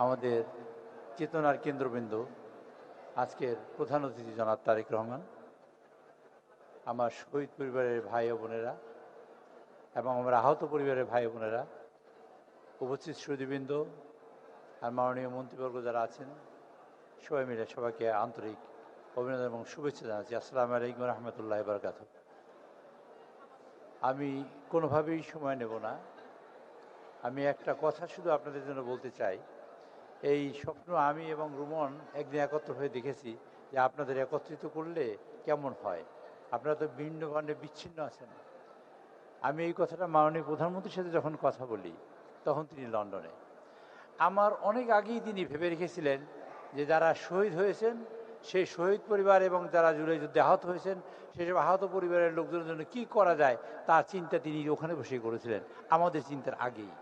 আমাদের চেতনার কেন্দ্রবিন্দু আজকের প্রধান অতিথি জনাব তারেক রহমান, আমার শহীদ পরিবারের ভাই ও বোনেরা এবং আমার আহত পরিবারের ভাই ও বোনেরা, উপস্থিত সুধীবৃন্দ আর মাননীয় মন্ত্রীবর্গ যারা আছেন, সবাই মিলে সবাইকে আন্তরিক অভিনন্দন এবং শুভেচ্ছা জানাচ্ছি। আসসালামু আলাইকুম রহমতুল্লাহ বারকাতুহু। আমি কোনোভাবেই সময় নেব না। আমি একটা কথা শুধু আপনাদের জন্য বলতে চাই। এই স্বপ্ন আমি এবং রুমন একদিন একত্র হয়ে দেখেছি যে আপনাদের একত্রিত করলে কেমন হয়। আপনারা তো ভিন্ন ভান্ডে বিচ্ছিন্ন আছেন। আমি এই কথাটা মাননীয় প্রধানমন্ত্রীর সাথে যখন কথা বলি, তখন তিনি লন্ডনে। আমার অনেক আগেই তিনি ভেবে রেখেছিলেন যে যারা শহীদ হয়েছেন সেই শহীদ পরিবার এবং যারা জুলাই যুদ্ধে আহত হয়েছেন সেসব আহত পরিবারের লোকজনের জন্য কী করা যায় তার চিন্তা তিনি ওখানে বসেই করেছিলেন, আমাদের চিন্তার আগেই।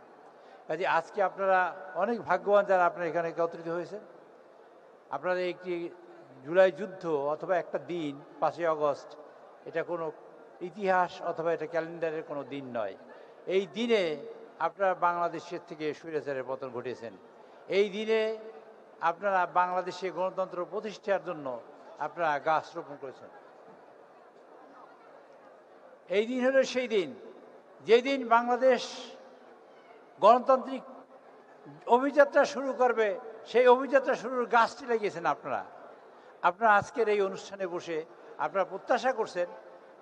কাজে আজকে আপনারা অনেক ভাগ্যবান যারা আপনারা এখানে একত্রিত হয়েছেন। আপনারা একটি জুলাই যুদ্ধ অথবা একটা দিন 5ই আগস্ট, এটা কোনো ইতিহাস অথবা এটা ক্যালেন্ডারের কোনো দিন নয়। এই দিনে আপনারা বাংলাদেশের থেকে স্বৈরাচারের পতন ঘটিয়েছেন। এই দিনে আপনারা বাংলাদেশে গণতন্ত্র প্রতিষ্ঠার জন্য আপনারা গাছ রোপণ করেছেন। এই দিন হলো সেই দিন যেদিন বাংলাদেশ গণতান্ত্রিক অভিযাত্রা শুরু করবে। সেই অভিযাত্রা শুরুর গাছটি লাগিয়েছেন আপনারা। আপনারা আজকের এই অনুষ্ঠানে বসে আপনারা প্রত্যাশা করছেন,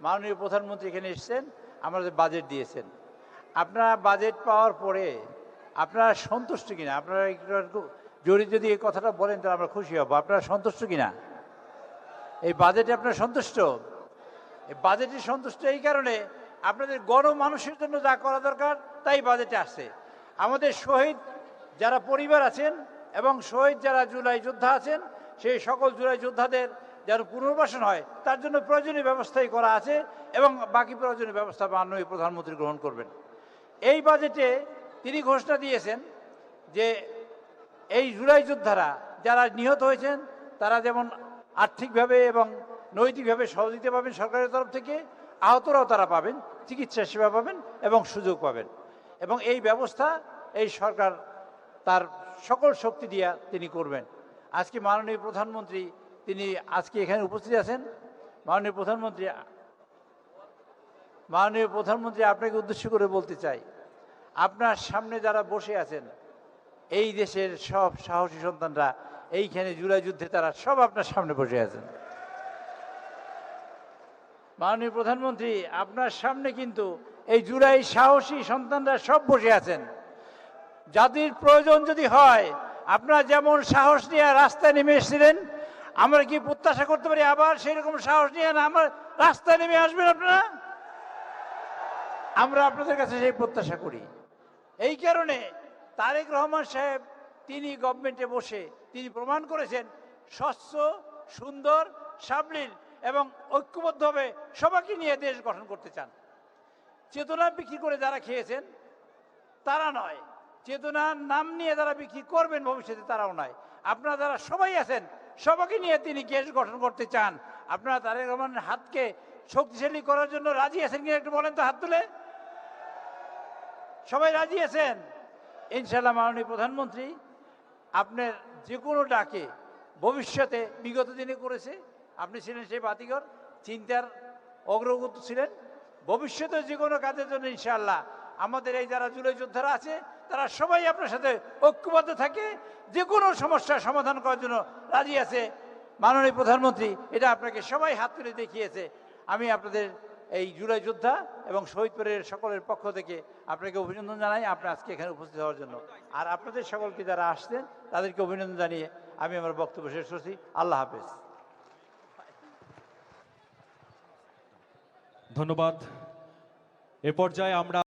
মাননীয় প্রধানমন্ত্রী এখানে এসেছেন, আমাদের বাজেট দিয়েছেন। আপনারা বাজেট পাওয়ার পরে আপনারা সন্তুষ্ট কিনা, আপনারা একটু জোরে যদি এই কথাটা বলেন তাহলে আমরা খুশি হব। আপনারা সন্তুষ্ট কিনা এই বাজেটে? আপনারা সন্তুষ্ট? এই বাজেটে সন্তুষ্ট এই কারণে আপনাদের গণমানুষের জন্য যা করা দরকার তাই বাজেটে আসছে। আমাদের শহীদ যারা পরিবার আছেন এবং শহীদ যারা জুলাই যোদ্ধা আছেন, সেই সকল জুলাই যোদ্ধাদের যেন পুনর্বাসন হয় তার জন্য প্রয়োজনীয় ব্যবস্থাই করা আছে এবং বাকি প্রয়োজনীয় ব্যবস্থা মাননীয় প্রধানমন্ত্রী গ্রহণ করবেন। এই বাজেটে তিনি ঘোষণা দিয়েছেন যে এই জুলাই যোদ্ধারা যারা নিহত হয়েছেন তারা যেমন আর্থিকভাবে এবং নৈতিকভাবে সহযোগিতা পাবেন সরকারের তরফ থেকে, আহতরাও তারা পাবেন, চিকিৎসা সেবা পাবেন এবং সুযোগ পাবেন। এবং এই ব্যবস্থা এই সরকার তার সকল শক্তি দিয়া তিনি করবেন। আজকে মাননীয় প্রধানমন্ত্রী তিনি আজকে এখানে উপস্থিত আছেন। মাননীয় প্রধানমন্ত্রী আপনাকে উদ্দেশ্য করে বলতে চাই, আপনার সামনে যারা বসে আছেন এই দেশের সব সাহসী সন্তানরা এইখানে জুলাই যুদ্ধে তারা সব আপনার সামনে বসে আছেন। মাননীয় প্রধানমন্ত্রী আপনার সামনে কিন্তু এই জুলাই সাহসী সন্তানরা সব বসে আছেন। যাদের প্রয়োজন যদি হয়, আপনারা যেমন সাহস নিয়ে রাস্তায় নেমে এসেছিলেন, আমরা কি প্রত্যাশা করতে পারি আবার সেই রকম সাহস নিয়ে আমার রাস্তায় নেমে আসবেন আপনারা? আমরা আপনাদের কাছে সেই প্রত্যাশা করি। এই কারণে তারেক রহমান সাহেব তিনি গভর্নমেন্টে বসে তিনি প্রমাণ করেছেন স্বচ্ছ, সুন্দর, সাবলীল এবং ঐক্যবদ্ধভাবে সবাইকে নিয়ে দেশ গঠন করতে চান। চেতনা বিক্রি করে যারা খেয়েছেন তারা নয়, চেতনার নাম নিয়ে যারা বিক্রি করবেন ভবিষ্যতে তারাও নয়। আপনারা যারা সবাই আছেন সবাইকে নিয়ে তিনি দেশ গঠন করতে চান। আপনারা তারেক রহমানের হাতকে শক্তিশালী করার জন্য রাজি আছেন কিনা একটু বলেন তো, হাত তুলে। সবাই রাজি আছেন ইনশাআল্লাহ। মাননীয় প্রধানমন্ত্রী আপনার যে কোনো ডাকে ভবিষ্যতে বিগত দিনে করেছে, আপনি ছিলেন সেই বাতিঘর, চিন্তার অগ্রগত ছিলেন। ভবিষ্যতে যে কোনো কাজের জন্য ইনশাআল্লাহ আমাদের এই যারা জুলাই যোদ্ধারা আছে তারা সবাই আপনার সাথে ঐক্যবদ্ধ থাকে, যে কোনো সমস্যার সমাধান করার জন্য রাজি আছে। মাননীয় প্রধানমন্ত্রী এটা আপনাকে সবাই হাত তুলে দেখিয়েছে। আমি আপনাদের এই জুলাই যোদ্ধা এবং শহীদ পরিবারের সকলের পক্ষ থেকে আপনাকে অভিনন্দন জানাই আপনার আজকে এখানে উপস্থিত হওয়ার জন্য। আর আপনাদের সকলকে যারা আসছেন তাদেরকে অভিনন্দন জানিয়ে আমি আমার বক্তব্য শেষ করছি। আল্লাহ হাফেজ। ধন্যবাদ। এ পর্যায়ে আমরা